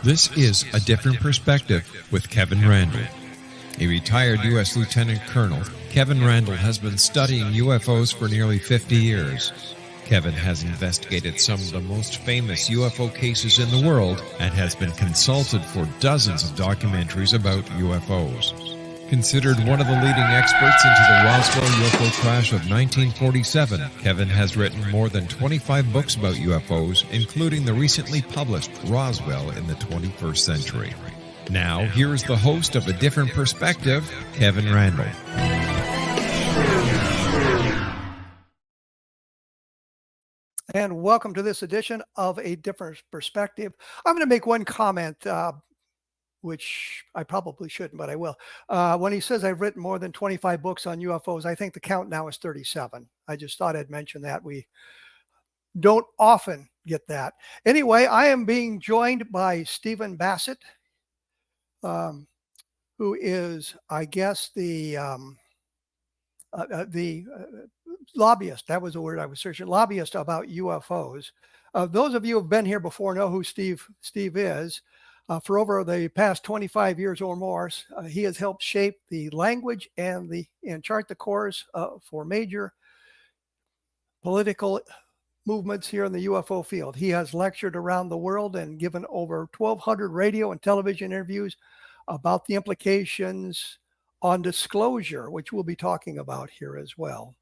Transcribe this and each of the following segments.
This is A Different Perspective with Kevin Randle. A retired U.S. Lieutenant Colonel, Kevin Randle has been studying UFOs for nearly 50 years. Kevin has investigated some of the most famous UFO cases in the world and has been consulted for dozens of documentaries about UFOs. Considered one of the leading experts into the Roswell UFO crash of 1947, Kevin has written more than 25 books about UFOs, including the recently published Roswell in the 21st Century. Now, here is the host of A Different Perspective, Kevin Randle. And welcome to this edition of A Different Perspective. I'm going to make one comment, which I probably shouldn't, but I will. When he says I've written more than 25 books on UFOs, I think the count now is 37. I just thought I'd mention that. We don't often get that. Anyway, I am being joined by Stephen Bassett, who is, I guess, the lobbyist. That was the word I was searching. Lobbyist about UFOs. Those of you who have been here before know who Steve is. For over the past 25 years or more, he has helped shape the language and chart the course for major political movements here in the UFO field. He has lectured around the world and given over 1,200 radio and television interviews about the implications on disclosure, which we'll be talking about here as well.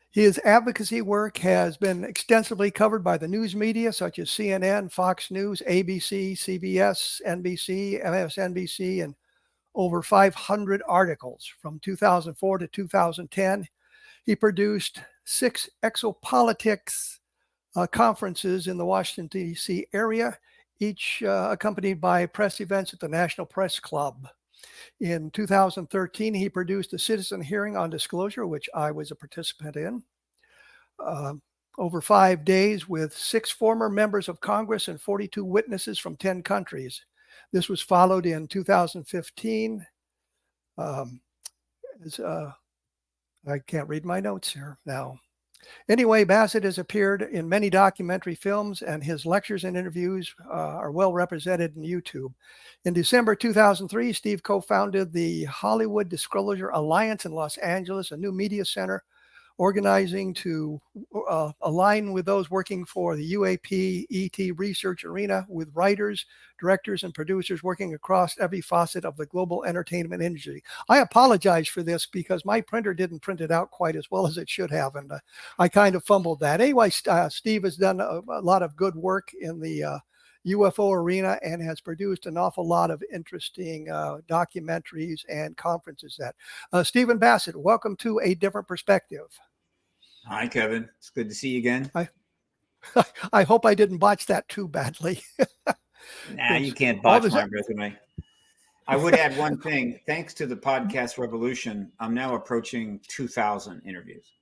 His advocacy work has been extensively covered by the news media such as CNN, Fox News, ABC, CBS, NBC, MSNBC, and over 500 articles from 2004 to 2010. He produced 6 exopolitics conferences in the Washington, D.C. area, each accompanied by press events at the National Press Club. In 2013, he produced a citizen hearing on disclosure, which I was a participant in, over 5 days with 6 former members of Congress and 42 witnesses from 10 countries. This was followed in 2015. I can't read my notes here now. Anyway, Bassett has appeared in many documentary films, and his lectures and interviews are well represented in YouTube. In December 2003, Steve co-founded the Hollywood Disclosure Alliance in Los Angeles, a new media center organizing to align with those working for the UAP ET research arena, with writers, directors, and producers working across every facet of the global entertainment industry. I apologize for this because my printer didn't print it out quite as well as it should have, and I kind of fumbled that. Anyway, Steve has done a lot of good work in the UFO arena and has produced an awful lot of interesting documentaries and conferences. Stephen Bassett, welcome to A Different Perspective. Hi, Kevin. It's good to see you again. I hope I didn't botch that too badly. Nah, you can't botch my resume. I would add one thing. Thanks to the podcast revolution, I'm now approaching 2,000 interviews.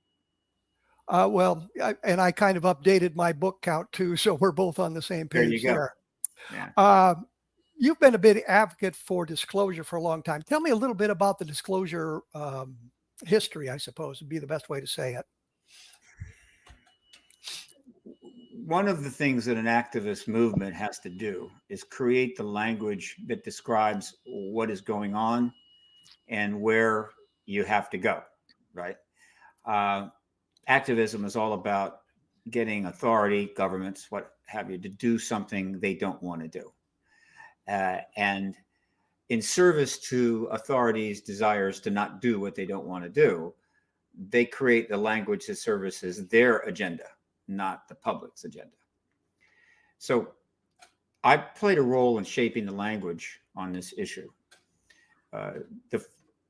I kind of updated my book count too, so we're both on the same page. There you go. There. Yeah. You've been a big advocate for disclosure for a long time. Tell me a little bit about the disclosure history, I suppose would be the best way to say it. One of the things that an activist movement has to do is create the language that describes what is going on and where you have to go, right? Activism is all about getting authority, governments, what have you, to do something they don't want to do. And in service to authorities' desires to not do what they don't want to do, they create the language that services their agenda, not the public's agenda. So I played a role in shaping the language on this issue. The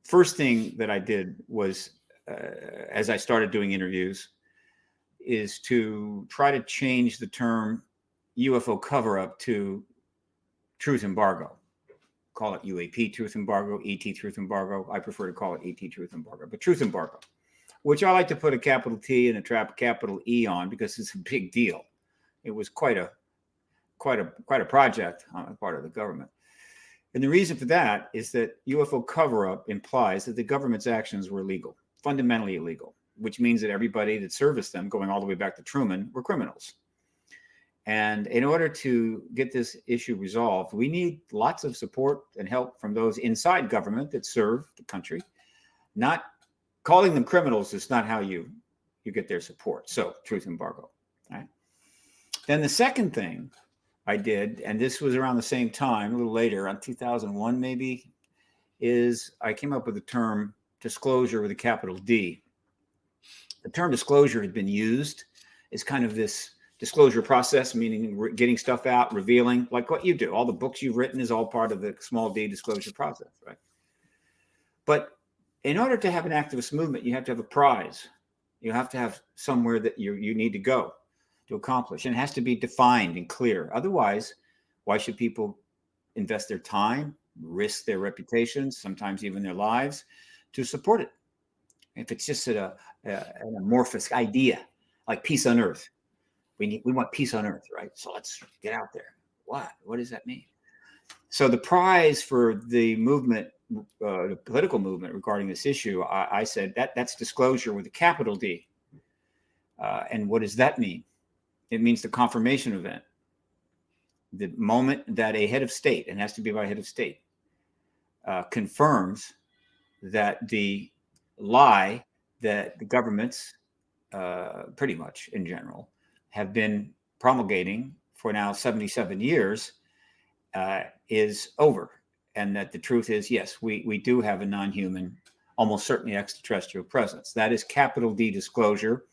first thing that I did was, as I started doing interviews, is to try to change the term UFO cover-up to truth embargo. Call it UAP truth embargo, ET truth embargo. I prefer to call it ET truth embargo, but truth embargo, which I like to put a capital T and a capital E on because it's a big deal. It was quite a project on the part of the government. And the reason for that is that UFO cover-up implies that the government's actions were illegal, fundamentally illegal, which means that everybody that serviced them, going all the way back to Truman, were criminals. And in order to get this issue resolved, we need lots of support and help from those inside government that serve the country. Not calling them criminals is not how you get their support. So truth embargo. Right? Then the second thing I did, and this was around the same time, a little later, on 2001 maybe, is I came up with the term disclosure with a capital D. The term disclosure had been used as kind of this disclosure process, meaning getting stuff out, revealing, like what you do. All the books you've written is all part of the small d disclosure process, right? But in order to have an activist movement, you have to have a prize. You have to have somewhere that you need to go to accomplish. And it has to be defined and clear. Otherwise, why should people invest their time, risk their reputations, sometimes even their lives, to support it? If it's just an amorphous idea, like peace on earth. We want peace on earth, right? So let's get out there. What does that mean? So the prize for the movement, the political movement regarding this issue, I said that's disclosure with a capital D. And what does that mean? It means the confirmation event. The moment that a head of state, and it has to be by head of state, confirms that the lie that the governments, pretty much in general, have been promulgating for now 77 years is over. And that the truth is, yes, we do have a non-human, almost certainly extraterrestrial presence. That is capital D disclosure.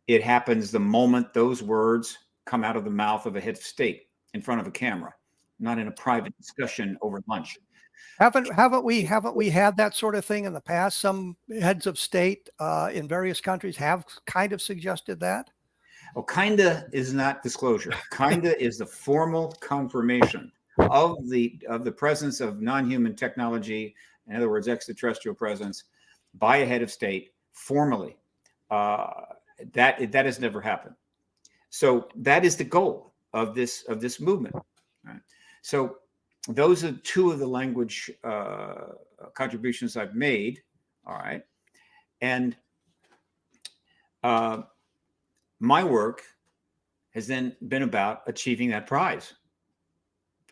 It happens the moment those words come out of the mouth of a head of state in front of a camera, not in a private discussion over lunch. Haven't we had that sort of thing in the past? Some heads of state in various countries have kind of suggested that. Well, kinda is not disclosure. Kinda is the formal confirmation of the presence of non-human technology, in other words, extraterrestrial presence, by a head of state formally. That has never happened. So that is the goal of this movement. Right? So those are two of the language contributions I've made. All right, and my work has then been about achieving that prize.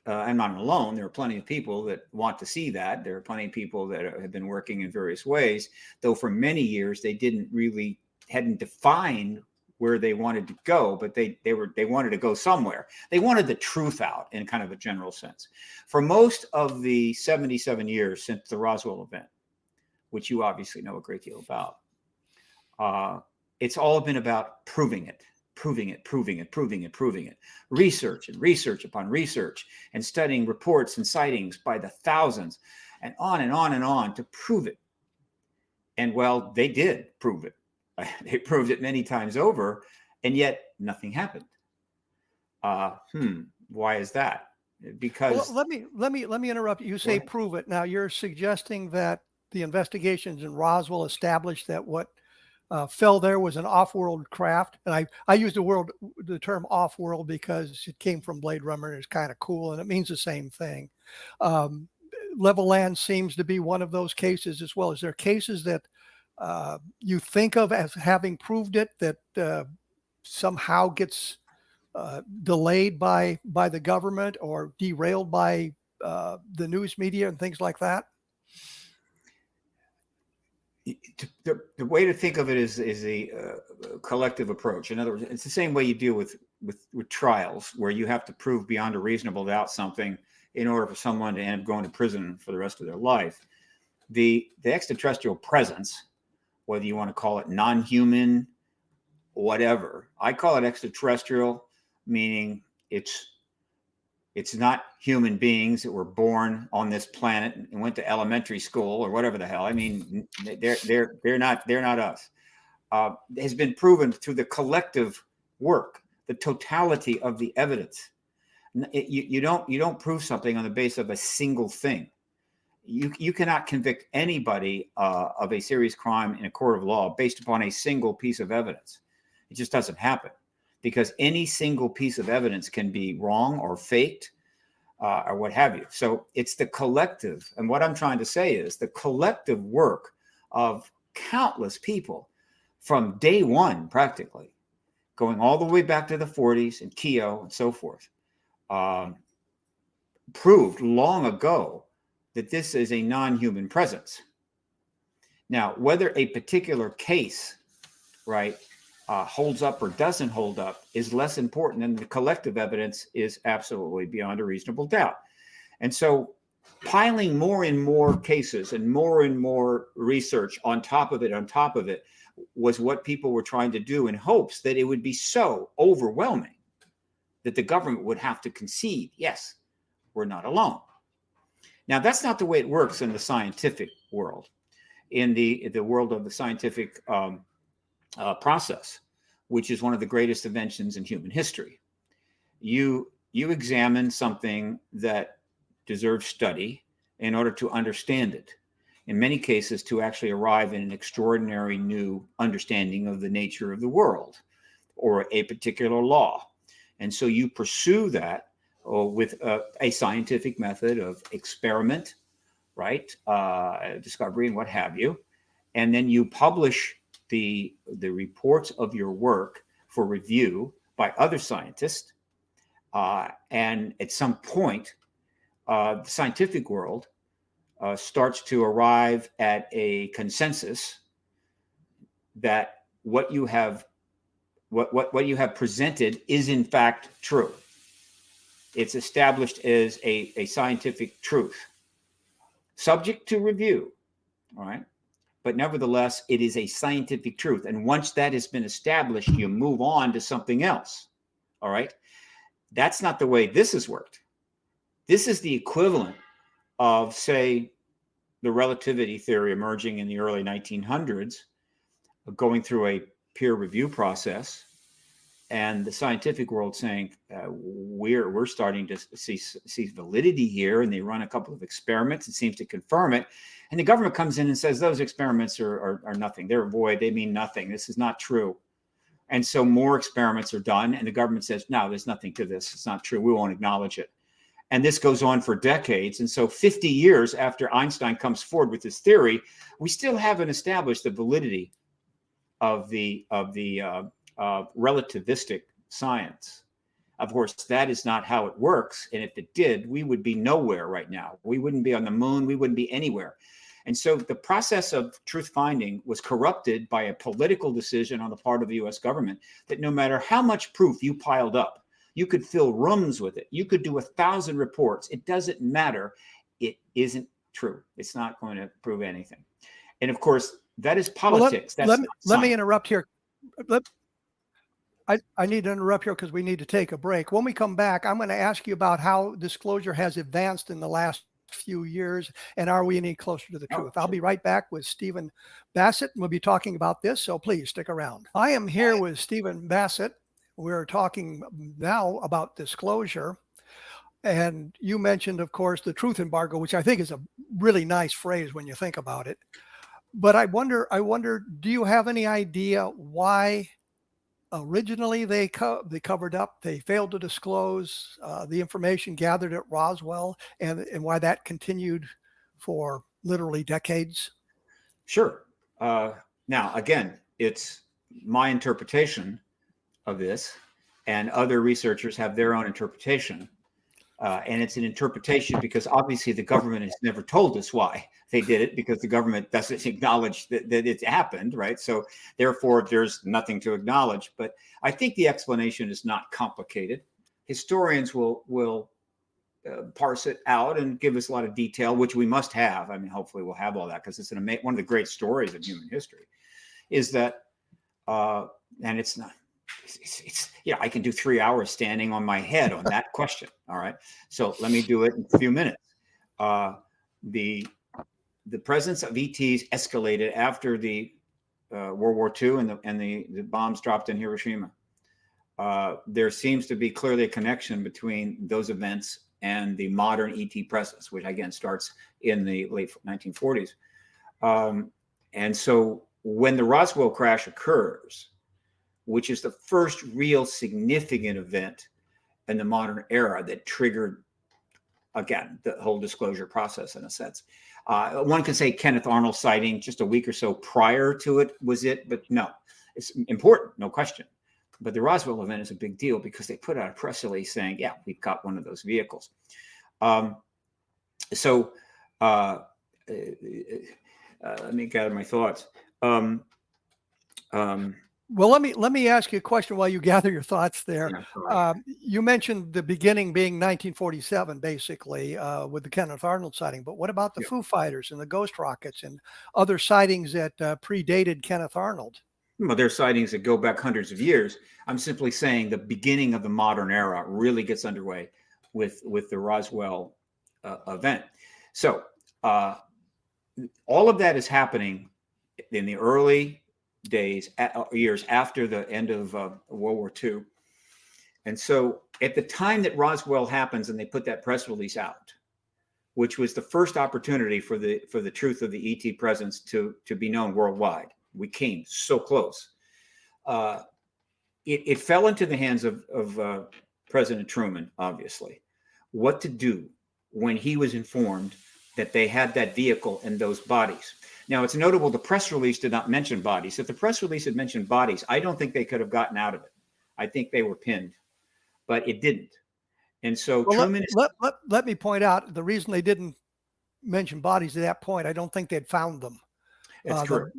I'm not alone. There are plenty of people that want to see that. There are plenty of people that have been working in various ways, though for many years they hadn't defined where they wanted to go, but they wanted to go somewhere. They wanted the truth out in kind of a general sense. For most of the 77 years since the Roswell event, which you obviously know a great deal about, it's all been about proving it. Research and research upon research, and studying reports and sightings by the thousands, and on and on and on to prove it. And well, they did prove it. They proved it many times over, and yet nothing happened. Why is that? Because let me interrupt you. You say prove it. Now you're suggesting that the investigations in Roswell established that what fell there was an off-world craft, and I use the term off-world because it came from Blade Runner and it's kind of cool and it means the same thing. Level Land seems to be one of those cases as well. Is there cases that you think of as having proved it that somehow gets delayed by the government or derailed by the news media and things like that? The way to think of it is a collective approach. In other words, it's the same way you deal with trials, where you have to prove beyond a reasonable doubt something in order for someone to end up going to prison for the rest of their life. The extraterrestrial presence, whether you want to call it non-human, whatever, I call it extraterrestrial, meaning it's not human beings that were born on this planet and went to elementary school or whatever the hell. I mean, they're not us. Has been proven through the collective work, the totality of the evidence. You don't prove something on the basis of a single thing. You cannot convict anybody of a serious crime in a court of law based upon a single piece of evidence. It just doesn't happen, because any single piece of evidence can be wrong or faked or what have you. So it's the collective. And what I'm trying to say is the collective work of countless people from day one, practically, going all the way back to the 40s and Keogh and so forth, proved long ago that this is a non-human presence. Now, whether a particular case, right, holds up or doesn't hold up is less important, and the collective evidence is absolutely beyond a reasonable doubt. And so piling more and more cases and more research on top of it was what people were trying to do in hopes that it would be so overwhelming that the government would have to concede, yes, we're not alone. Now, that's not the way it works in the scientific world. In the world of the scientific process, which is one of the greatest inventions in human history, you examine something that deserves study in order to understand it. In many cases, to actually arrive in an extraordinary new understanding of the nature of the world or a particular law. And so you pursue that with a scientific method of experiment, right? Discovery and what have you. And then you publish the reports of your work for review by other scientists. And at some point, the scientific world starts to arrive at a consensus that what you have presented is in fact true. It's established as a scientific truth, subject to review, all right? But nevertheless, it is a scientific truth. And once that has been established, you move on to something else, all right? That's not the way this has worked. This is the equivalent of, say, the relativity theory emerging in the early 1900s, going through a peer review process, and the scientific world saying, we're starting to see validity here, and they run a couple of experiments. It seems to confirm it. And the government comes in and says, those experiments are nothing. They're void. They mean nothing. This is not true. And so more experiments are done, and the government says, no, there's nothing to this. It's not true. We won't acknowledge it. And this goes on for decades. And so 50 years after Einstein comes forward with his theory, we still haven't established the validity of the relativistic science. Of course, that is not how it works. And if it did, we would be nowhere right now. We wouldn't be on the moon. We wouldn't be anywhere. And so the process of truth finding was corrupted by a political decision on the part of the US government that no matter how much proof you piled up, you could fill rooms with it. You could do 1,000 reports. It doesn't matter. It isn't true. It's not going to prove anything. And of course, that is politics. Well, let me interrupt here. I need to interrupt here because we need to take a break. When we come back, I'm going to ask you about how disclosure has advanced in the last few years, and are we any closer to the truth? I'll be right back with Stephen Bassett, and we'll be talking about this, so please stick around. I am here with Stephen Bassett. We're talking now about disclosure. And you mentioned, of course, the truth embargo, which I think is a really nice phrase when you think about it. But I wonder, do you have any idea why originally they covered up, they failed to disclose the information gathered at Roswell, and why that continued for literally decades? Sure. Now, again, it's my interpretation of this, and other researchers have their own interpretation. And it's an interpretation because obviously the government has never told us why they did it, because the government doesn't acknowledge that it happened, right? So therefore, there's nothing to acknowledge. But I think the explanation is not complicated. Historians will parse it out and give us a lot of detail, which we must have. I mean, hopefully we'll have all that, because it's one of the great stories of human history, is that, and it's not, it's I can do 3 hours standing on my head on that question. All right. So let me do it in a few minutes. The presence of ETs escalated after the World War II and the bombs dropped in Hiroshima. There seems to be clearly a connection between those events and the modern ET presence, which again starts in the late 1940s. And so when the Roswell crash occurs, which is the first real significant event in the modern era that triggered, again, the whole disclosure process in a sense. One could say Kenneth Arnold sighting just a week or so prior to it was it, but no, it's important, no question. But the Roswell event is a big deal because they put out a press release saying, yeah, we've got one of those vehicles. So let me gather my thoughts. Well, let me ask you a question while you gather your thoughts there. Yeah, you mentioned the beginning being 1947, basically, with the Kenneth Arnold sighting. But what about the Foo Fighters and the Ghost Rockets and other sightings that predated Kenneth Arnold? Well, there are sightings that go back hundreds of years. I'm simply saying the beginning of the modern era really gets underway with the Roswell event. So all of that is happening in the early days, years after the end of World War II. And so at the time that Roswell happens and they put that press release out, which was the first opportunity for the truth of the ET presence to be known worldwide, we came so close. It fell into the hands of President Truman, obviously, what to do when he was informed that they had that vehicle and those bodies. Now, it's notable the press release did not mention bodies. If the press release had mentioned bodies, I don't think they could have gotten out of it. I think they were pinned, but it didn't. And so Truman... Let me point out the reason they didn't mention bodies at that point. I don't think they'd found them. It's correct.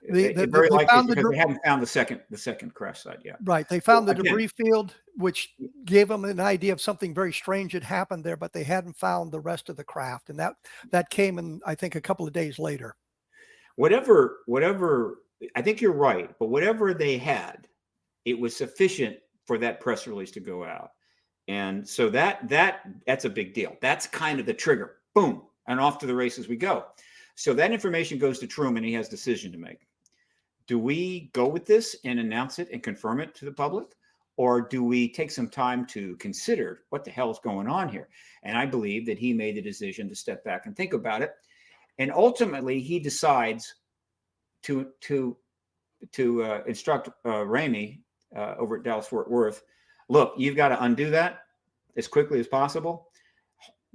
Very likely found because they hadn't found the second crash site yet. Right. They found the debris field, which gave them an idea of something very strange had happened there, but they hadn't found the rest of the craft. And that came in, I think, a couple of days later. Whatever, I think you're right, but whatever they had, it was sufficient for that press release to go out. And so that's a big deal. That's kind of the trigger. Boom. And off to the races we go. So that information goes to Truman. He has a decision to make. Do we go with this and announce it and confirm it to the public? Or do we take some time to consider what the hell is going on here? And I believe that he made the decision to step back and think about it. And ultimately, he decides to instruct Ramey over at Dallas Fort Worth, look, you've got to undo that as quickly as possible.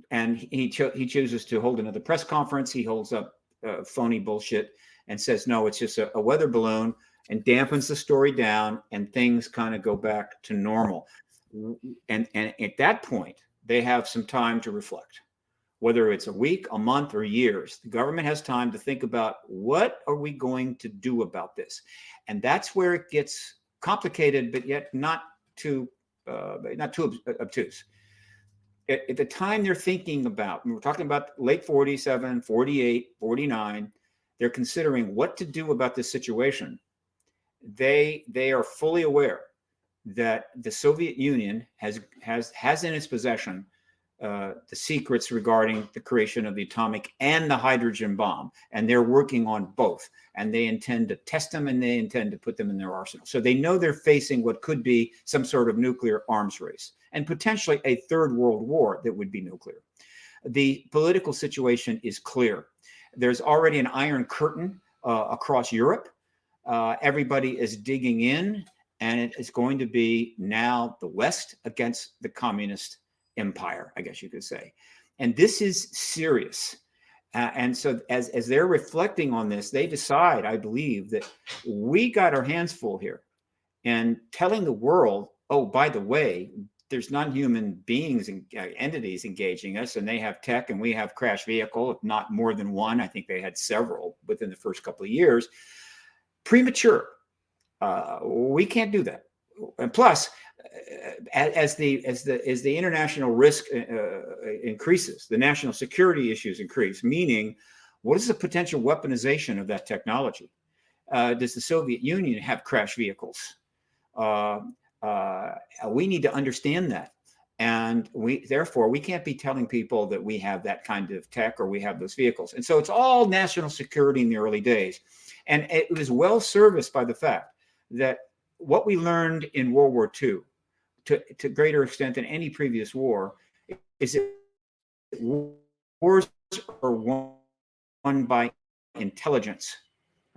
And he chooses to hold another press conference. He holds up phony bullshit and says, no, it's just a weather balloon, and dampens the story down, and things kind of go back to normal. And at that point, they have some time to reflect, whether it's a week, a month, or years. The government has time to think about, what are we going to do about this? And that's where it gets complicated, but yet not too obtuse. At the time they're thinking about, we're talking about late 47, 48, 49, they're considering what to do about this situation. They are fully aware that the Soviet Union has in its possession the secrets regarding the creation of the atomic and the hydrogen bomb, and they're working on both, and they intend to test them, and they intend to put them in their arsenal. So they know they're facing what could be some sort of nuclear arms race, and potentially a third world war that would be nuclear. The political situation is clear. There's already an iron curtain across Europe. Everybody is digging in, and it is going to be now the West against the communist empire, I guess you could say. And this is serious. And so as they're reflecting on this, they decide, I believe, that we got our hands full here, and telling the world, oh, by the way, there's non-human beings and entities engaging us, and they have tech, and we have crash vehicle, if not more than one. I think they had several within the first couple of years. Premature. We can't do that. And plus, as the international risk increases, the national security issues increase. Meaning, what is the potential weaponization of that technology? Does the Soviet Union have crash vehicles? We need to understand that, and therefore we can't be telling people that we have that kind of tech or we have those vehicles. And so it's all national security in the early days, and it was well serviced by the fact that what we learned in World War II, to greater extent than any previous war, is that wars are won by intelligence,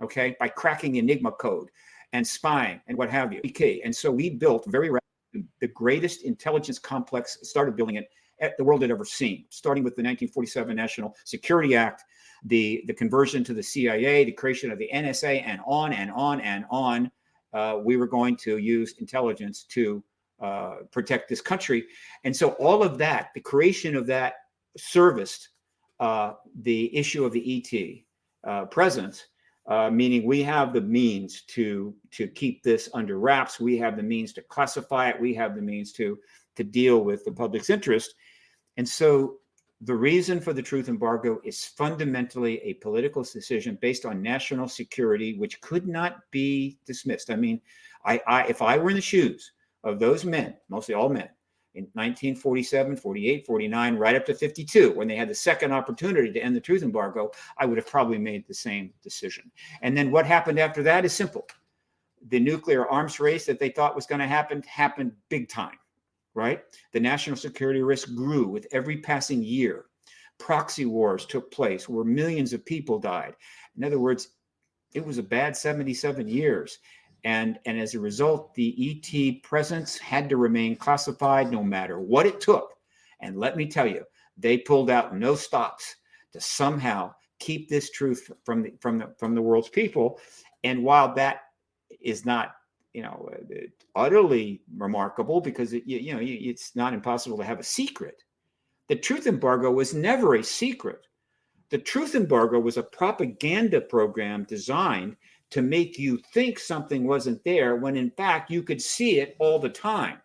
okay, by cracking the Enigma code and spying and what have you. Okay, and so we built very rapidly the greatest intelligence complex, started building it the world had ever seen, starting with the 1947 National Security Act, the conversion to the CIA, the creation of the NSA, and on and on and on. we were going to use intelligence to protect this country. And so all of that, the creation of that, serviced the issue of the ET presence, meaning we have the means to keep this under wraps. We have the means to classify it. We have the means to deal with the public's interest. And so the reason for the truth embargo is fundamentally a political decision based on national security, which could not be dismissed. I mean, if I were in the shoes of those men, mostly all men, in 1947, 48, 49, right up to 52, when they had the second opportunity to end the truth embargo, I would have probably made the same decision. And then what happened after that is simple. The nuclear arms race that they thought was going to happen happened big time, right? The national security risk grew with every passing year. Proxy wars took place where millions of people died. In other words, it was a bad 77 years. And as a result, the ET presence had to remain classified no matter what it took. And let me tell you, they pulled out no stops to somehow keep this truth from the world's people. And while that is not, utterly remarkable, because it's not impossible to have a secret, the truth embargo was never a secret. The truth embargo was a propaganda program designed to make you think something wasn't there when in fact you could see it all the time.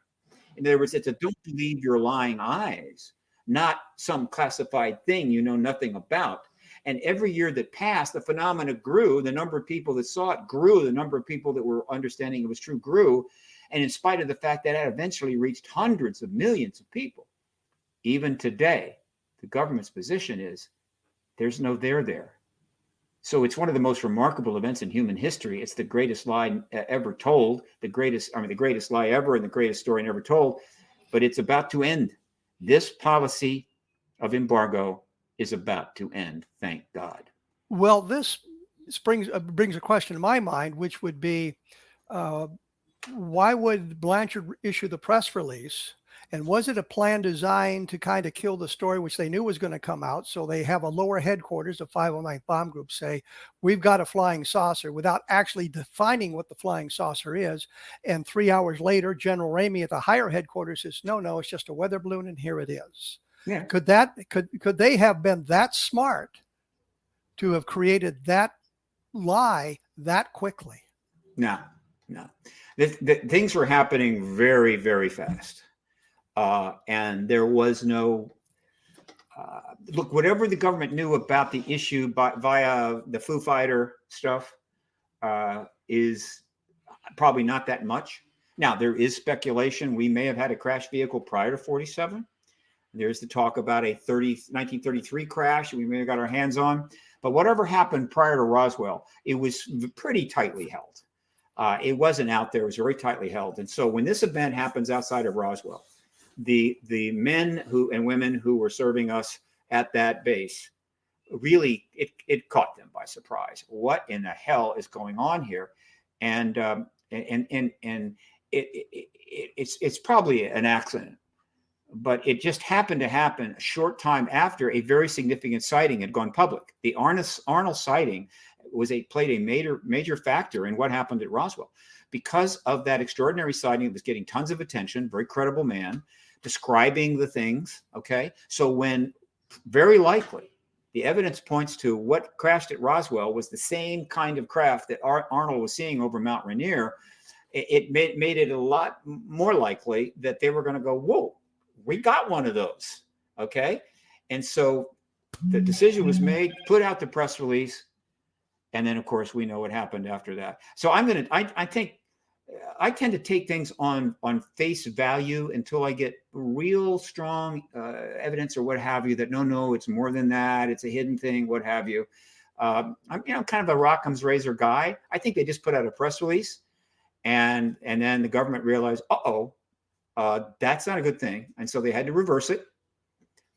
In other words, it's a don't believe your lying eyes, not some classified thing you know nothing about. And every year that passed, the phenomena grew. The number of people that saw it grew. The number of people that were understanding it was true grew. And in spite of the fact that it eventually reached hundreds of millions of people, even today, the government's position is there's no there there. So it's one of the most remarkable events in human history. It's the greatest lie ever told, the greatest lie ever and the greatest story never told, but it's about to end. This policy of embargo is about to end, thank God. Well, this brings a question to my mind, which would be, why would Blanchard issue the press release? And was it a plan designed to kind of kill the story, which they knew was going to come out? So they have a lower headquarters, the 509th Bomb Group, say, we've got a flying saucer, without actually defining what the flying saucer is. And 3 hours later, General Ramey at the higher headquarters says, no, it's just a weather balloon, and here it is. Yeah. Could they have been that smart to have created that lie that quickly? No. Things were happening very, very fast. And there was no, look, whatever the government knew about the issue via the Foo Fighter stuff is probably not that much. Now, there is speculation. We may have had a crash vehicle prior to 47. There's the talk about a 1933 crash we may have got our hands on. But whatever happened prior to Roswell, it was pretty tightly held. It wasn't out there. It was very tightly held. And so when this event happens outside of Roswell, the men and women who were serving us at that base, really, it caught them by surprise. What in the hell is going on here? And it's probably an accident, but it just happened to happen a short time after a very significant sighting had gone public. The Arnold sighting played a major factor in what happened at Roswell. Because of that extraordinary sighting, it was getting tons of attention, very credible man, describing the things, okay? So when, very likely, the evidence points to what crashed at Roswell was the same kind of craft that Arnold was seeing over Mount Rainier, it made it a lot more likely that they were going to go, whoa, we got one of those, okay? And so the decision was made, put out the press release, and then, of course, we know what happened after that. So I tend to take things on face value until I get real strong evidence or what have you that no, it's more than that. It's a hidden thing, what have you. I'm kind of a Rockham's razor guy. I think they just put out a press release, and then the government realized, that's not a good thing, and so they had to reverse it.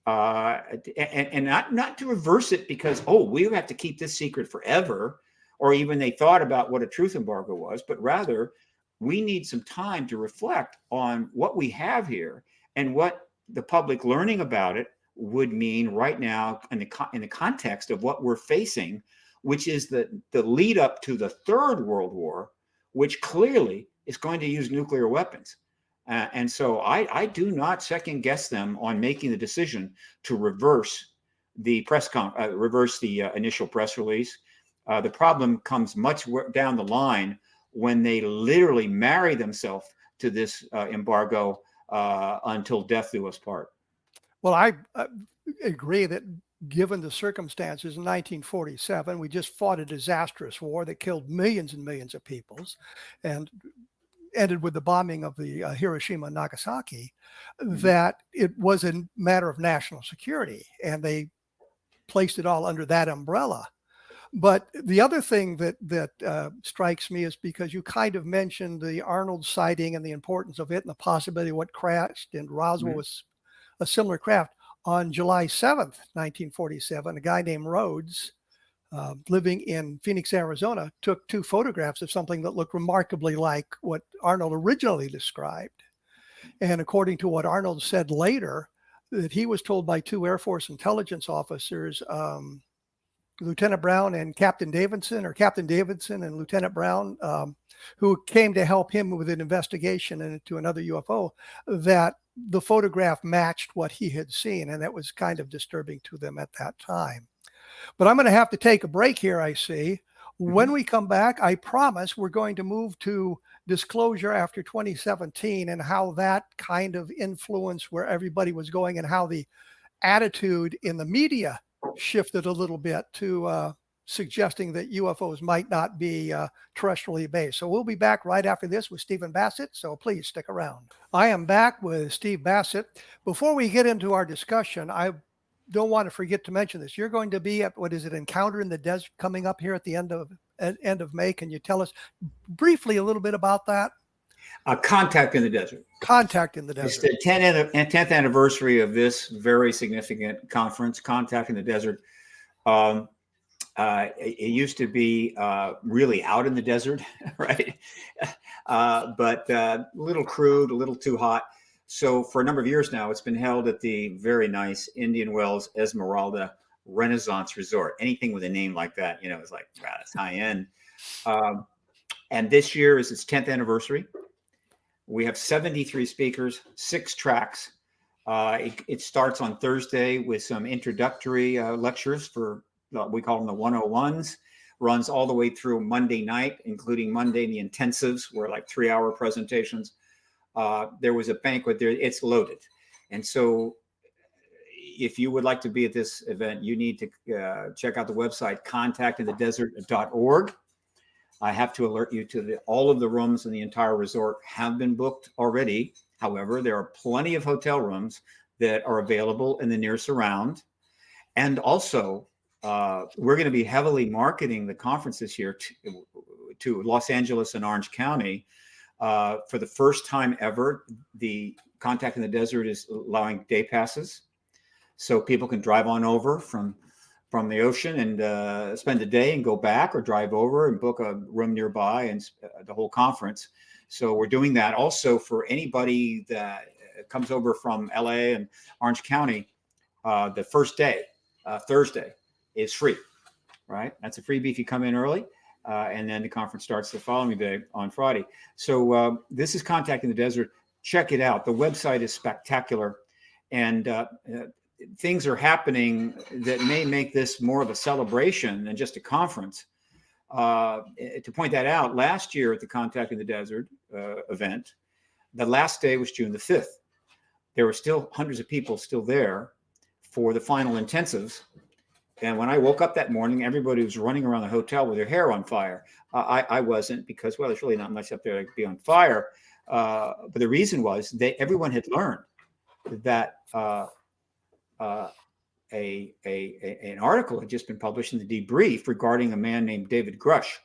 And not to reverse it because, we have to keep this secret forever, or even they thought about what a truth embargo was, but rather we need some time to reflect on what we have here and what the public learning about it would mean right now in the context of what we're facing, which is the lead up to the Third World War, which clearly is going to use nuclear weapons. And so I do not second guess them on making the decision to reverse the initial press release. The problem comes much down the line when they literally marry themselves to this embargo until death do us part. Well, I agree that given the circumstances in 1947, we just fought a disastrous war that killed millions and millions of peoples and ended with the bombing of the Hiroshima and Nagasaki, that it was a matter of national security, and they placed it all under that umbrella. But the other thing that strikes me is because you kind of mentioned the Arnold sighting and the importance of it and the possibility of what crashed in Roswell was a similar craft. On July 7th, 1947, a guy named Rhodes, living in Phoenix, Arizona, took 2 photographs of something that looked remarkably like what Arnold originally described. And according to what Arnold said later, that he was told by 2 Air Force intelligence officers, Lieutenant Brown and Captain Davidson, or Captain Davidson and Lieutenant Brown, who came to help him with an investigation into another UFO, that the photograph matched what he had seen. And that was kind of disturbing to them at that time. But I'm going to have to take a break here, I see. When we come back, I promise we're going to move to disclosure after 2017 and how that kind of influenced where everybody was going and how the attitude in the media shifted a little bit to suggesting that UFOs might not be terrestrially based. So we'll be back right after this with Stephen Bassett. So please stick around. I am back with Steve Bassett. Before we get into our discussion, I don't want to forget to mention this. You're going to be at, what is it, Encounter in the Desert, coming up here at the end of May. Can you tell us briefly a little bit about that? Contact in the Desert. Contact in the Desert. It's the 10th anniversary of this very significant conference, Contact in the Desert. It used to be really out in the desert, right? But a little crude, a little too hot. So for a number of years now, it's been held at the very nice Indian Wells Esmeralda Renaissance Resort. Anything with a name like that, it's like, wow, that's high end. And this year is its 10th anniversary. We have 73 speakers, 6 tracks. It starts on Thursday with some introductory lectures for, we call them the 101s, runs all the way through Monday night, including Monday, the intensives were like 3-hour presentations. There was a banquet there. It's loaded. And so if you would like to be at this event, you need to check out the website, contactinthedesert.org. I have to alert you to all of the rooms in the entire resort have been booked already. However, there are plenty of hotel rooms that are available in the near surround. And also, we're going to be heavily marketing the conference this year to Los Angeles and Orange County. For the first time ever, the Contact in the Desert is allowing day passes. So people can drive on over from the ocean and spend a day and go back, or drive over and book a room nearby and the whole conference. So we're doing that also for anybody that comes over from LA and Orange County. The first day, Thursday, is free, right? That's a freebie if you come in early. And then the conference starts the following day on Friday. So this is Contact in the Desert. Check it out. The website is spectacular. And things are happening that may make this more of a celebration than just a conference. To point that out, last year at the Contact in the Desert event, the last day was June the 5th. There were still hundreds of people still there for the final intensives. And when I woke up that morning, everybody was running around the hotel with their hair on fire. I wasn't, because, well, there's really not much up there to be on fire. But the reason was everyone had learned that an article had just been published in the Debrief regarding a man named David Grush,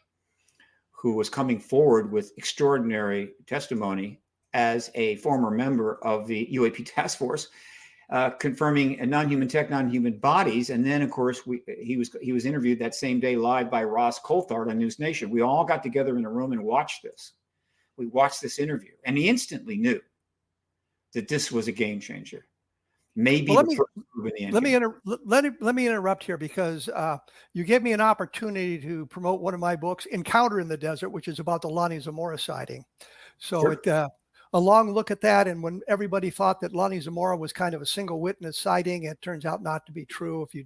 who was coming forward with extraordinary testimony as a former member of the UAP task force, confirming non-human bodies. And then, of course, he was interviewed that same day live by Ross Coulthard on News Nation. We all got together in a room and watched this. We watched this interview, and he instantly knew that this was a game changer. Maybe in the end let me game. let me interrupt here because you gave me an opportunity to promote one of my books, Encounter in the Desert, which is about the Lonnie Zamora sighting. So Sure. it a long look at that, and when everybody thought that Lonnie Zamora was kind of a single witness sighting, it turns out not to be true. If you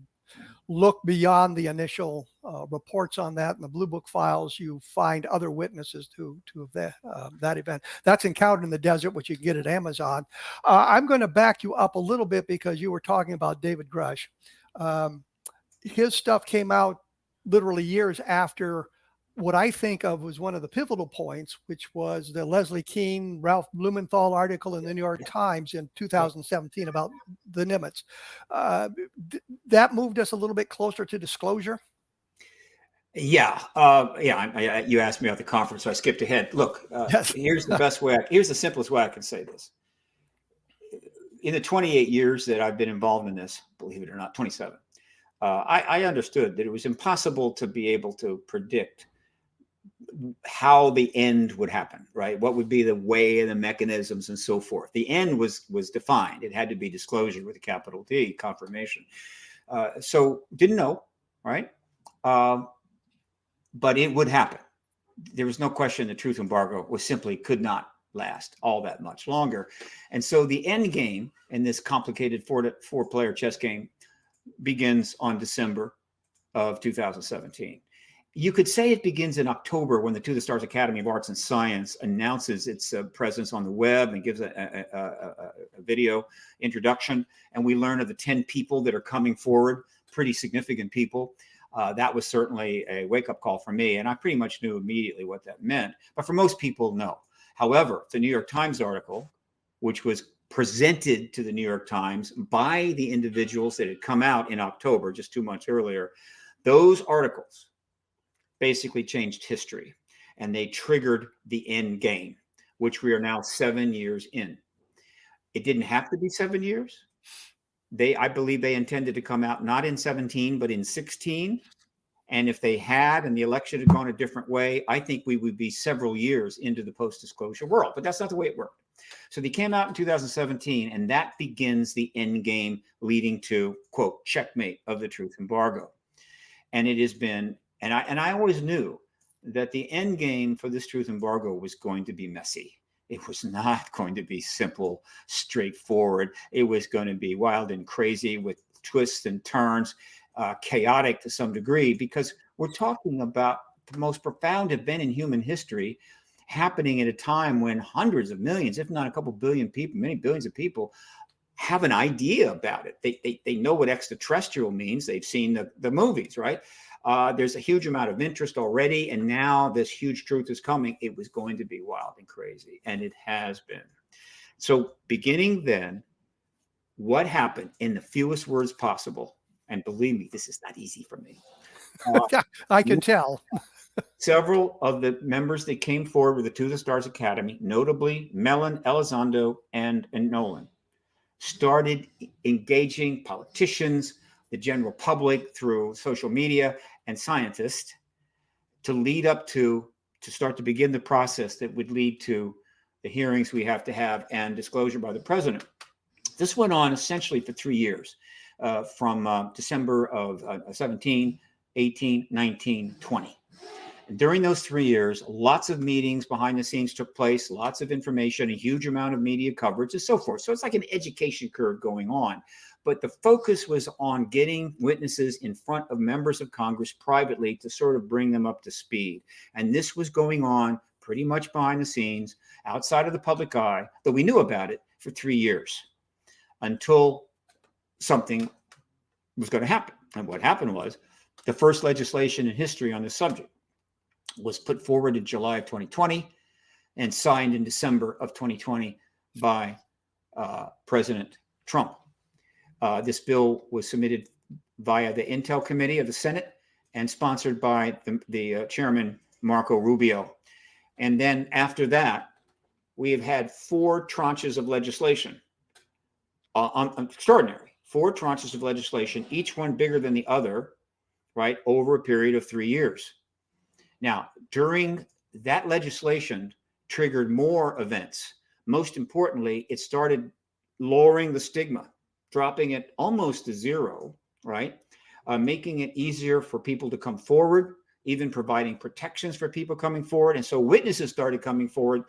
look beyond the initial reports on that in the Blue Book files, you find other witnesses to that event. That's Encounter in the Desert, which you can get at Amazon. I'm going to back you up a little bit because you were talking about David Grush. His stuff came out literally years after what I think of was one of the pivotal points, which was the Leslie Kean, Ralph Blumenthal article in the New York Times in 2017 about the Nimitz. That moved us a little bit closer to disclosure. Yeah. You asked me at the conference, so I skipped ahead. Look, Yes. here's the simplest way I can say this. In the 28 years that I've been involved in this, believe it or not, 27, I understood that it was impossible to be able to predict how the end would happen, right? What would be the way and the mechanisms and so forth. The end was defined. It had to be disclosure with a capital D, confirmation. So didn't know, right? But it would happen. There was no question the truth embargo could not last all that much longer. And so the end game in this complicated four-player chess game begins on December of 2017. You could say it begins in October when the To the Stars Academy of Arts and Science announces its presence on the web and gives a video introduction. And we learn of the 10 people that are coming forward, pretty significant people. That was certainly a wake-up call for me. And I pretty much knew immediately what that meant. But for most people, no. However, the New York Times article, which was presented to the New York Times by the individuals that had come out in October, just 2 months earlier, those articles basically changed history, and they triggered the end game, which we are now 7 years in. It didn't have to be 7 years. I believe they intended to come out not in 17, but in 16. And if they had, and the election had gone a different way, I think we would be several years into the post-disclosure world, but that's not the way it worked. So they came out in 2017, and that begins the end game leading to, quote, checkmate of the truth embargo. And it has been, and I always knew that the end game for this truth embargo was going to be messy. It was not going to be simple, straightforward. It was going to be wild and crazy with twists and turns, chaotic to some degree, because we're talking about the most profound event in human history happening at a time when hundreds of millions, if not a couple billion people, many billions of people, have an idea about it. They know what extraterrestrial means. They've seen the movies, right? There's a huge amount of interest already, and now this huge truth is coming. It was going to be wild and crazy, and it has been. So beginning then, what happened in the fewest words possible, and believe me, this is not easy for me. I can tell. Several of the members that came forward with the To the Stars Academy, notably Mellon, Elizondo, and Nolan, started engaging politicians, the general public through social media, and scientists to lead up to start to begin the process that would lead to the hearings we have to have and disclosure by the president. This went on essentially for 3 years, from December of 17, 18, 19, 20. And during those 3 years, lots of meetings behind the scenes took place, lots of information, a huge amount of media coverage, and so forth. So it's like an education curve going on. But the focus was on getting witnesses in front of members of Congress privately to sort of bring them up to speed. And this was going on pretty much behind the scenes, outside of the public eye, though we knew about it for 3 years until something was going to happen. And what happened was the first legislation in history on this subject was put forward in July of 2020 and signed in December of 2020 by President Trump. This bill was submitted via the Intel Committee of the Senate and sponsored by the chairman, Marco Rubio. And then after that, we have had 4 tranches of legislation, extraordinary, 4 tranches of legislation, each one bigger than the other, right, over a period of 3 years. Now, during that legislation triggered more events. Most importantly, it started lowering the stigma dropping it almost to zero, right? Making it easier for people to come forward, even providing protections for people coming forward. And so witnesses started coming forward.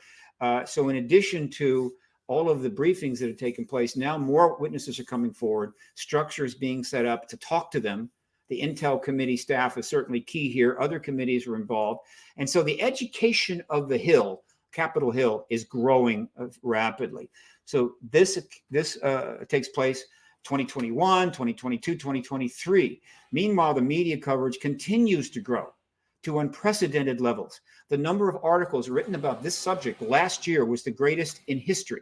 So in addition to all of the briefings that have taken place, now more witnesses are coming forward, structures being set up to talk to them. The Intel committee staff is certainly key here. Other committees are involved. And so the education of the Hill, Capitol Hill, is growing rapidly. So this takes place 2021, 2022, 2023. Meanwhile, the media coverage continues to grow to unprecedented levels. The number of articles written about this subject last year was the greatest in history,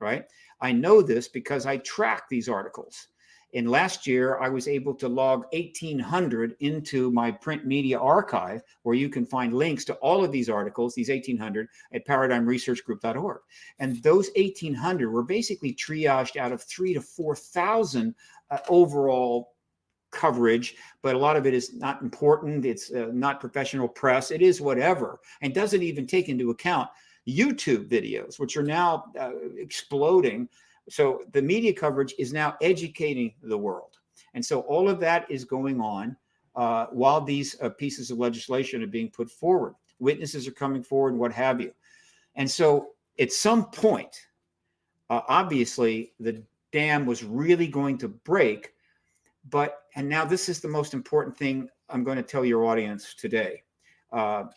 right? I know this because I track these articles. And last year, I was able to log 1,800 into my print media archive, where you can find links to all of these articles, these 1,800, at paradigmresearchgroup.org. And those 1,800 were basically triaged out of 3,000 to 4,000 overall coverage, but a lot of it is not important. It's not professional press. It is whatever, and doesn't even take into account YouTube videos, which are now exploding. So the media coverage is now educating the world. And so all of that is going on while these pieces of legislation are being put forward. Witnesses are coming forward and what have you. And so at some point, obviously, the dam was really going to break. And now this is the most important thing I'm going to tell your audience today. And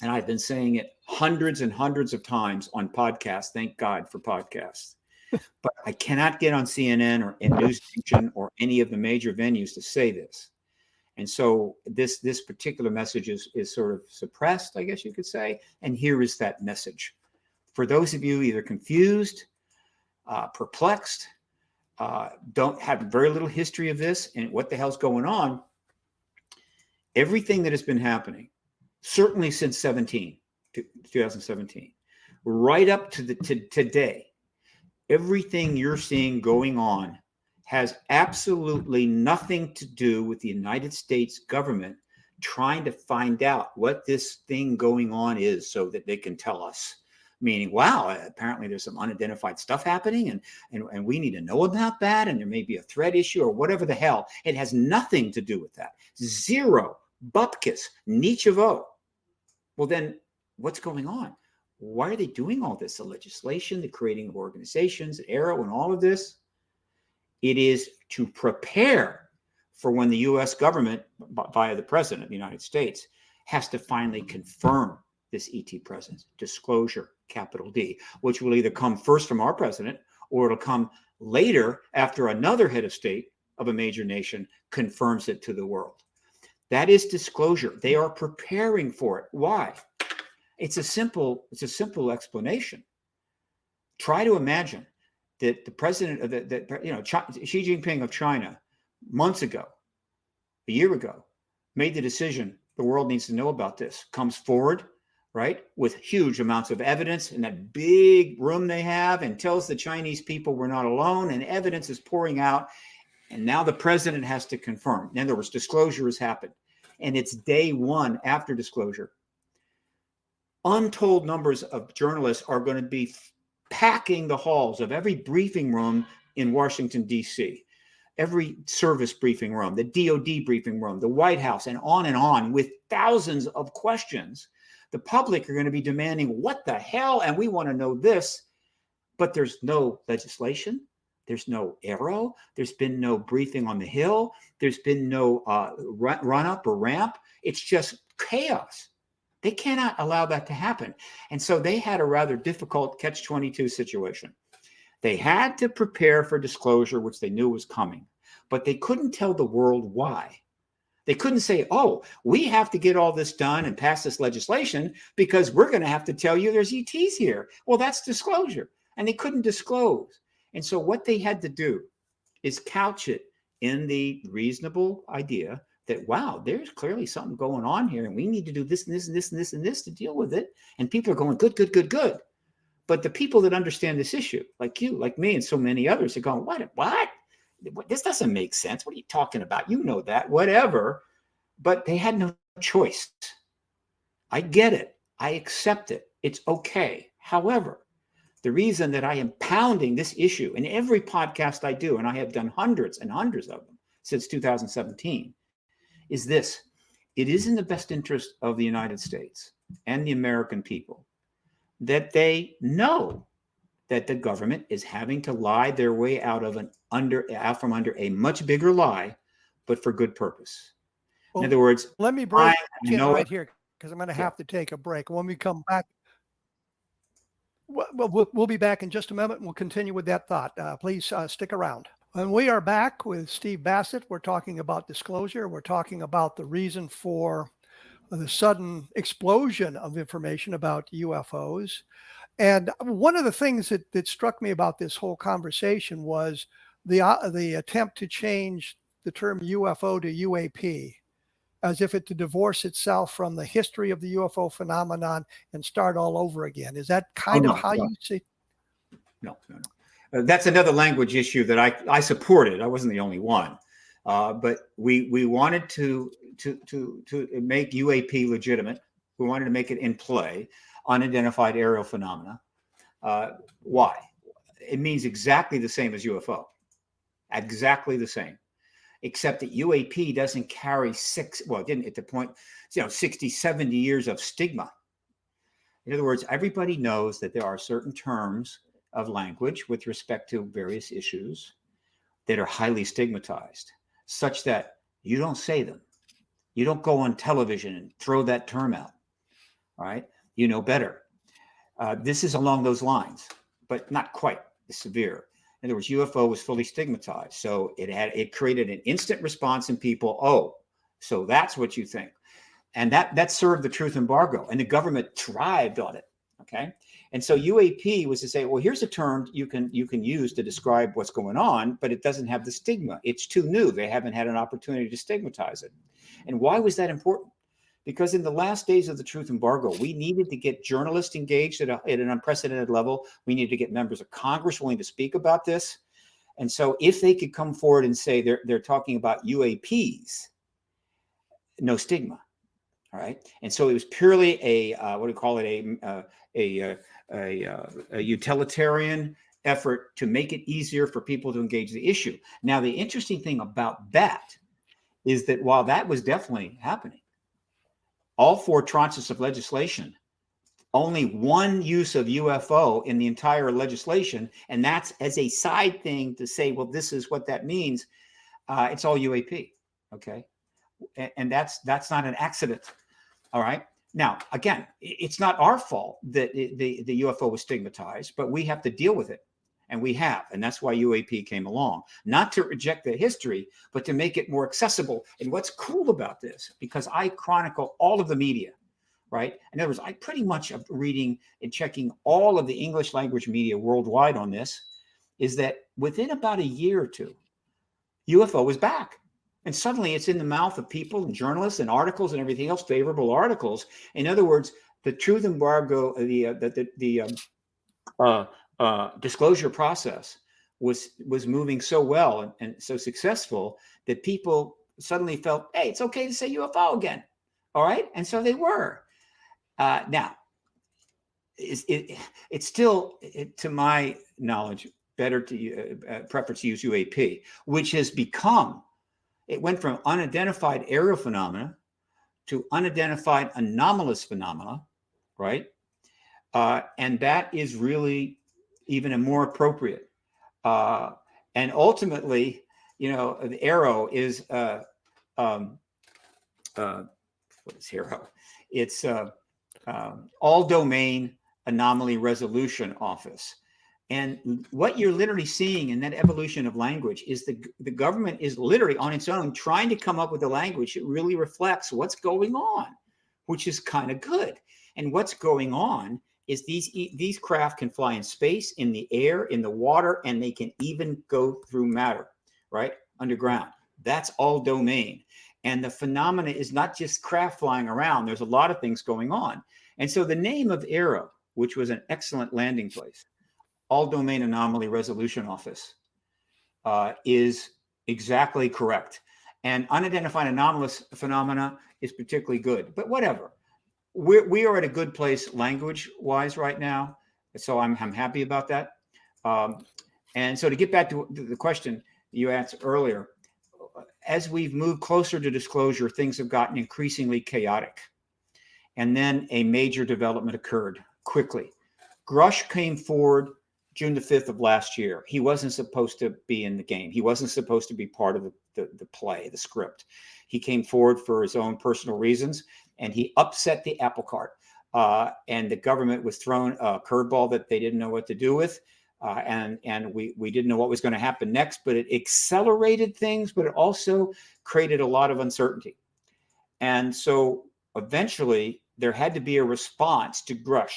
I've been saying it hundreds and hundreds of times on podcasts. Thank God for podcasts. But I cannot get on CNN or NewsStation or any of the major venues to say this. And so this particular message is sort of suppressed, I guess you could say. And here is that message. For those of you either confused, perplexed, don't have very little history of this and what the hell's going on, everything that has been happening, certainly since 2017, right up to today, everything you're seeing going on has absolutely nothing to do with the United States government trying to find out what this thing going on is so that they can tell us. Meaning, wow, apparently there's some unidentified stuff happening and we need to know about that, and there may be a threat issue or whatever the hell. It has nothing to do with that. Zero, bupkis, nichevo. Well, then what's going on? Why are they doing all this? The legislation, the creating of organizations, Arrow, and all of this? It is to prepare for when the U.S. government, via the President of the United States, has to finally confirm this ET presence, disclosure, capital D, which will either come first from our president or it'll come later after another head of state of a major nation confirms it to the world. That is disclosure. They are preparing for it. Why? It's a simple explanation. Try to imagine that the president of Xi Jinping of China months ago, a year ago, made the decision the world needs to know about this, comes forward, right, with huge amounts of evidence in that big room they have, and tells the Chinese people we're not alone, and evidence is pouring out. And now the president has to confirm. In other words, disclosure has happened. And it's day one after disclosure. Untold numbers of journalists are going to be packing the halls of every briefing room in Washington, D.C., every service briefing room, the DOD briefing room, the White House, and on, with thousands of questions. The public are going to be demanding, what the hell? And we want to know this. But there's no legislation. There's no Arrow. There's been no briefing on the Hill. There's been no run up or ramp. It's just chaos. They cannot allow that to happen. And so they had a rather difficult catch-22 situation. They had to prepare for disclosure, which they knew was coming, but they couldn't tell the world why. They couldn't say, oh, we have to get all this done and pass this legislation because we're going to have to tell you there's ETs here. Well, that's disclosure. And they couldn't disclose. And so what they had to do is couch it in the reasonable idea that, wow, there's clearly something going on here, and we need to do this and this and this and this and this to deal with it. And people are going, good, good, good, good. But the people that understand this issue, like you, like me, and so many others, are going, what? This doesn't make sense. What are you talking about? You know that, whatever. But they had no choice. I get it. I accept it. It's okay. However, the reason that I am pounding this issue in every podcast I do, and I have done hundreds and hundreds of them since 2017, is this. It is in the best interest of the United States and the American people that they know that the government is having to lie their way out from under a much bigger lie, but for good purpose. Well, in other words, let me break in right here because I'm going to have to take a break. When we come back, we'll be back in just a moment and we'll continue with that thought. Please stick around. And we are back with Steve Bassett. We're talking about disclosure. We're talking about the reason for the sudden explosion of information about UFOs. And one of the things that struck me about this whole conversation was the attempt to change the term UFO to UAP, as if it to divorce itself from the history of the UFO phenomenon and start all over again. Is that kind of how you see? No. That's another language issue that I supported. I wasn't the only one, but we wanted to make UAP legitimate. We wanted to make it in play, unidentified aerial phenomena. Why? It means exactly the same as UFO, exactly the same, except that UAP doesn't carry it didn't at the point, 60, 70 years of stigma. In other words, everybody knows that there are certain terms of language with respect to various issues that are highly stigmatized, such that you don't say them. You don't go on television and throw that term out. All right. You know better. This is along those lines, but not quite as severe. In other words, UFO was fully stigmatized. So it created an instant response in people. Oh, so that's what you think. And that served the truth embargo, and the government thrived on it. Okay. And so UAP was to say, well, here's a term you can use to describe what's going on, but it doesn't have the stigma. It's too new. They haven't had an opportunity to stigmatize it. And why was that important? Because in the last days of the truth embargo, we needed to get journalists engaged at an unprecedented level. We needed to get members of Congress willing to speak about this. And so if they could come forward and say they're talking about UAPs, no stigma. All right. And so it was purely a utilitarian effort to make it easier for people to engage the issue. Now, the interesting thing about that is that while that was definitely happening, all 4 tranches of legislation, only one use of UFO in the entire legislation, and that's as a side thing to say, well, this is what that means. It's all UAP. Okay. And that's not an accident. All right. Now, again, it's not our fault that the UFO was stigmatized, but we have to deal with it. And we have. And that's why UAP came along. Not to reject the history, but to make it more accessible. And what's cool about this, because I chronicle all of the media, right? In other words, I pretty much am reading and checking all of the English language media worldwide on this, is that within about a year or two, UFO was back. And suddenly it's in the mouth of people and journalists and articles and everything else, favorable articles. In other words, the truth embargo, the disclosure process was moving so well and so successful that people suddenly felt, hey, it's okay to say UFO again. All right. And so they were. Now, it's still, to my knowledge, better to prefer to use UAP, which has become, it went from unidentified aerial phenomena to unidentified anomalous phenomena, right? And that is really even a more appropriate. And ultimately, the arrow is, what is arrow? It's all domain anomaly resolution office. And what you're literally seeing in that evolution of language is the government is literally on its own trying to come up with a language that really reflects what's going on, which is kind of good. And what's going on is these craft can fly in space, in the air, in the water, and they can even go through matter, right? Underground. That's all domain. And the phenomena is not just craft flying around. There's a lot of things going on. And so the name of ARROW, which was an excellent landing place, All Domain Anomaly Resolution Office, is exactly correct. And unidentified anomalous phenomena is particularly good, but whatever. We are at a good place language-wise right now. So I'm happy about that. And so to get back to the question you asked earlier, as we've moved closer to disclosure, things have gotten increasingly chaotic. And then a major development occurred quickly. Grush came forward June the 5th of last year. He wasn't supposed to be in the game. He wasn't supposed to be part of the play, the script. He came forward for his own personal reasons, and he upset the apple cart. And the government was thrown a curveball that they didn't know what to do with. And we didn't know what was going to happen next, but it accelerated things, but it also created a lot of uncertainty. And so eventually there had to be a response to Grush.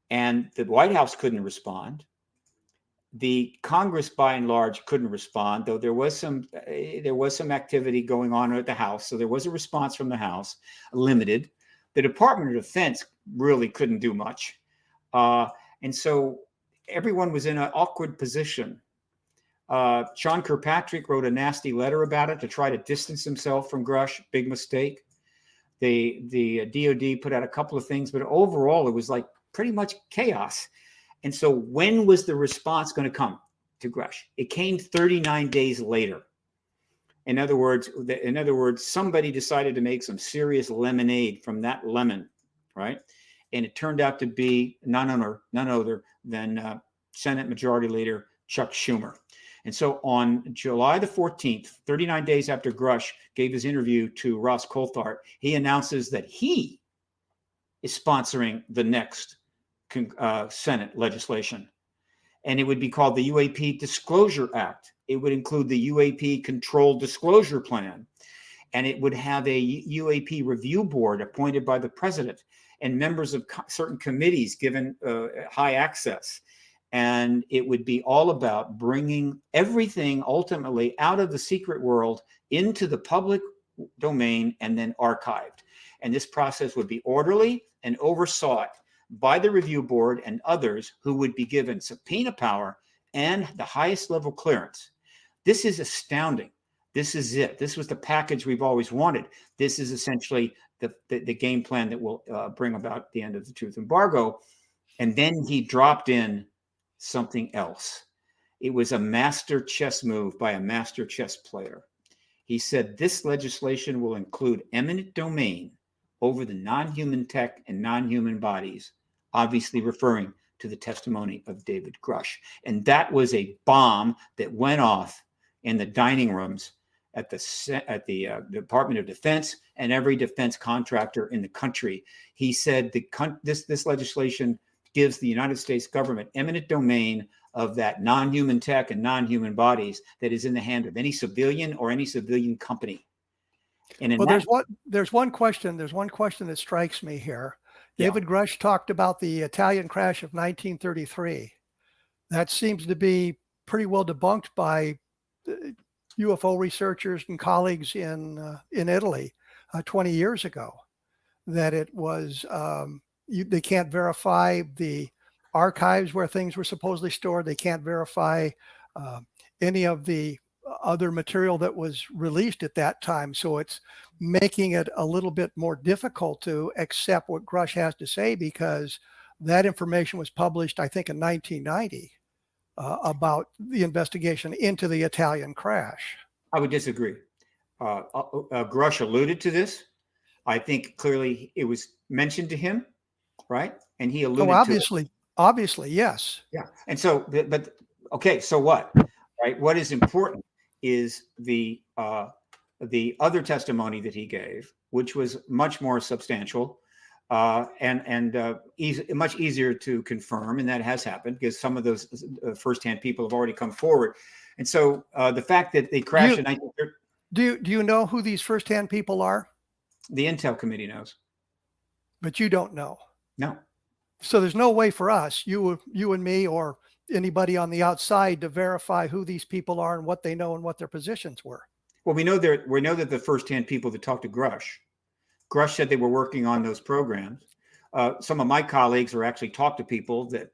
And the White House couldn't respond. The Congress, by and large, couldn't respond, though there was some activity going on at the House. So there was a response from the House, limited. The Department of Defense really couldn't do much. And so everyone was in an awkward position. Sean Kirkpatrick wrote a nasty letter about it to try to distance himself from Grush. Big mistake. The DOD put out a couple of things, but overall it was like pretty much chaos. And so when was the response going to come to Grush? It came 39 days later. In other words, somebody decided to make some serious lemonade from that lemon, right? And it turned out to be none other than Senate Majority Leader Chuck Schumer. And so on July the 14th, 39 days after Grush gave his interview to Ross Coulthart, he announces that he is sponsoring the next Senate legislation. And it would be called the UAP Disclosure Act. It would include the UAP Controlled Disclosure Plan. And it would have a UAP review board appointed by the president and members of certain committees given high access. And it would be all about bringing everything ultimately out of the secret world into the public domain and then archived. And this process would be orderly and oversought by the review board and others who would be given subpoena power and the highest level clearance. This is astounding. This is it. This was the package we've always wanted. This is essentially the game plan that will bring about the end of the truth embargo. And then he dropped in something else. It was a master chess move by a master chess player. He said this legislation will include eminent domain over the non-human tech and non-human bodies, obviously referring to the testimony of David Grush. And that was a bomb that went off in the dining rooms at the Department of Defense and every defense contractor in the country. He said this legislation gives the United States government eminent domain of that non-human tech and non-human bodies that is in the hand of any civilian or any civilian company. And there's one question that strikes me here. Yeah. David Grush talked about the Italian crash of 1933. That seems to be pretty well debunked by UFO researchers and colleagues in Italy 20 years ago. That it was they can't verify the archives where things were supposedly stored. They can't verify any of the other material that was released at that time. So it's making it a little bit more difficult to accept what Grush has to say, because that information was published, I think, in 1990 about the investigation into the Italian crash. I would disagree. Grush alluded to this. I think clearly it was mentioned to him, right? And he alluded to it. Obviously, yes. Yeah. And so, but okay, so what? Right? What is important is the other testimony that he gave, which was much more substantial and much easier to confirm, and that has happened because some of those firsthand people have already come forward. And so the fact that they crashed in 1930. Do you know who these firsthand people are? The Intel Committee knows. But you don't know. No. So there's no way for us, you and me, or anybody on the outside, to verify who these people are and what they know and what their positions were. Well, we know that the firsthand people that talked to Grush said they were working on those programs. Some of my colleagues are actually talked to people that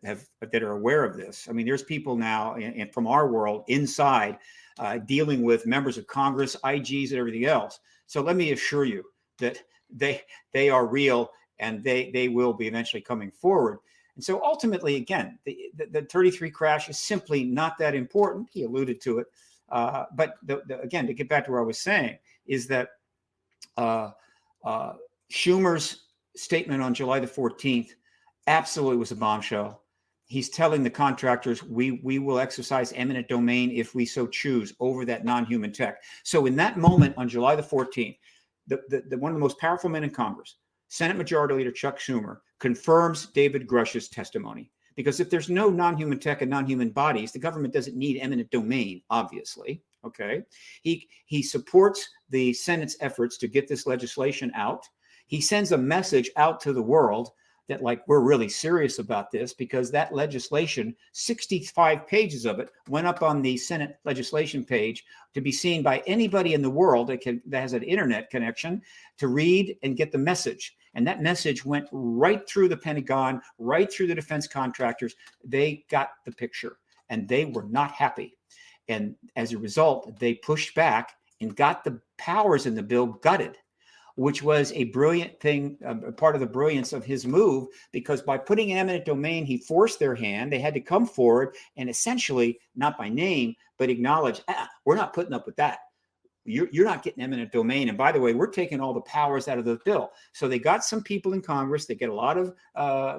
are aware of this. I mean, there's people now from our world inside dealing with members of Congress, IGs, and everything else. So let me assure you that they are real, and they will be eventually coming forward. And so ultimately, again, the 33 crash is simply not that important. He alluded to it. But again, to get back to what I was saying, is that Schumer's statement on July the 14th absolutely was a bombshell. He's telling the contractors, we will exercise eminent domain if we so choose over that non-human tech. So in that moment on July the 14th, one of the most powerful men in Congress, Senate Majority Leader Chuck Schumer, confirms David Grush's testimony. Because if there's no non-human tech and non-human bodies, the government doesn't need eminent domain, obviously. Okay. He supports the Senate's efforts to get this legislation out. He sends a message out to the world that, like, we're really serious about this, because that legislation, 65 pages of it, went up on the Senate legislation page to be seen by anybody in the world that has an internet connection to read and get the message. And that message went right through the Pentagon, right through the defense contractors. They got the picture, and they were not happy. And as a result, they pushed back and got the powers in the bill gutted, which was a brilliant thing, part of the brilliance of his move, because by putting in eminent domain, he forced their hand. They had to come forward and essentially, not by name, but acknowledge, we're not putting up with that. You're not getting eminent domain. And by the way, we're taking all the powers out of the bill. So they got some people in Congress. They get a lot of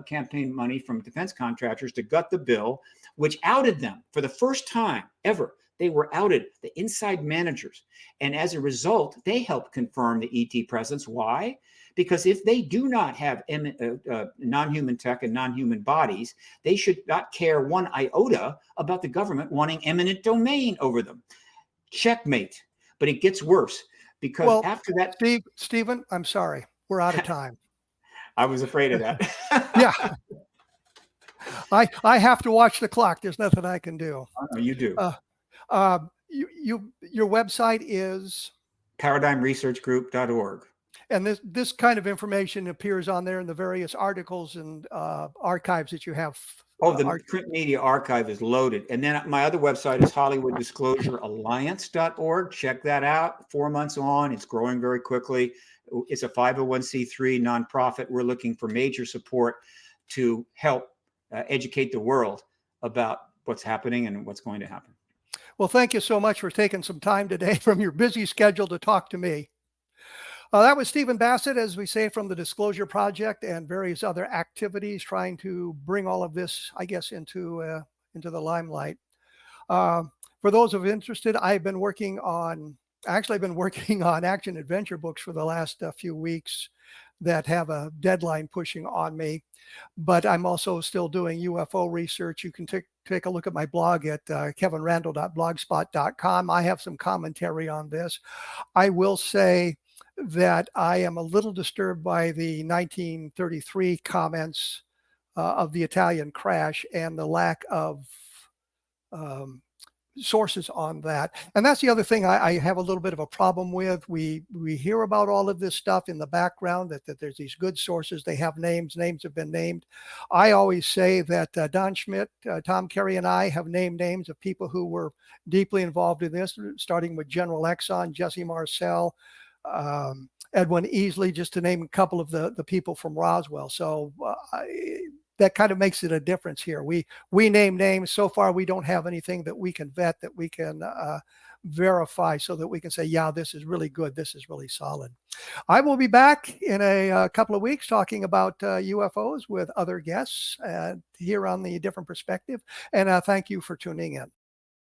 campaign money from defense contractors to gut the bill, which outed them for the first time ever. They were outed, the inside managers. And as a result, they helped confirm the ET presence. Why? Because if they do not have non-human tech and non-human bodies, they should not care one iota about the government wanting eminent domain over them. Checkmate. But it gets worse, because after that, Stephen, I'm sorry, we're out of time. I was afraid of that. Yeah, I have to watch the clock. There's nothing I can do. Oh, you do. Your website is paradigmresearchgroup.org. And this kind of information appears on there in the various articles and archives that you have. Oh, the print media archive is loaded. And then my other website is HollywoodDisclosureAlliance.org. Check that out. 4 months on, it's growing very quickly. It's a 501c3 nonprofit. We're looking for major support to help educate the world about what's happening and what's going to happen. Well, thank you so much for taking some time today from your busy schedule to talk to me. That was Stephen Bassett, as we say, from the Disclosure Project and various other activities trying to bring all of this, I guess, into the limelight. For those of interested, I've been working on action adventure books for the last few weeks that have a deadline pushing on me, but I'm also still doing UFO research. You can take a look at my blog at kevinrandle.blogspot.com. I have some commentary on this. I will say that I am a little disturbed by the 1933 comments of the Italian crash and the lack of sources on that. And that's the other thing I have a little bit of a problem with. We hear about all of this stuff in the background, that there's these good sources. They have names have been named. I always say that Don Schmidt, Tom Carey, and I have named names of people who were deeply involved in this, starting with General Exxon, Jesse Marcel, Edwin Easley, just to name a couple of the people from Roswell. So that kind of makes it a difference here. We name names. So far, we don't have anything that we can vet, that we can verify, so that we can say, yeah, this is really good. This is really solid. I will be back in a couple of weeks talking about UFOs with other guests here on the Different Perspective. And thank you for tuning in.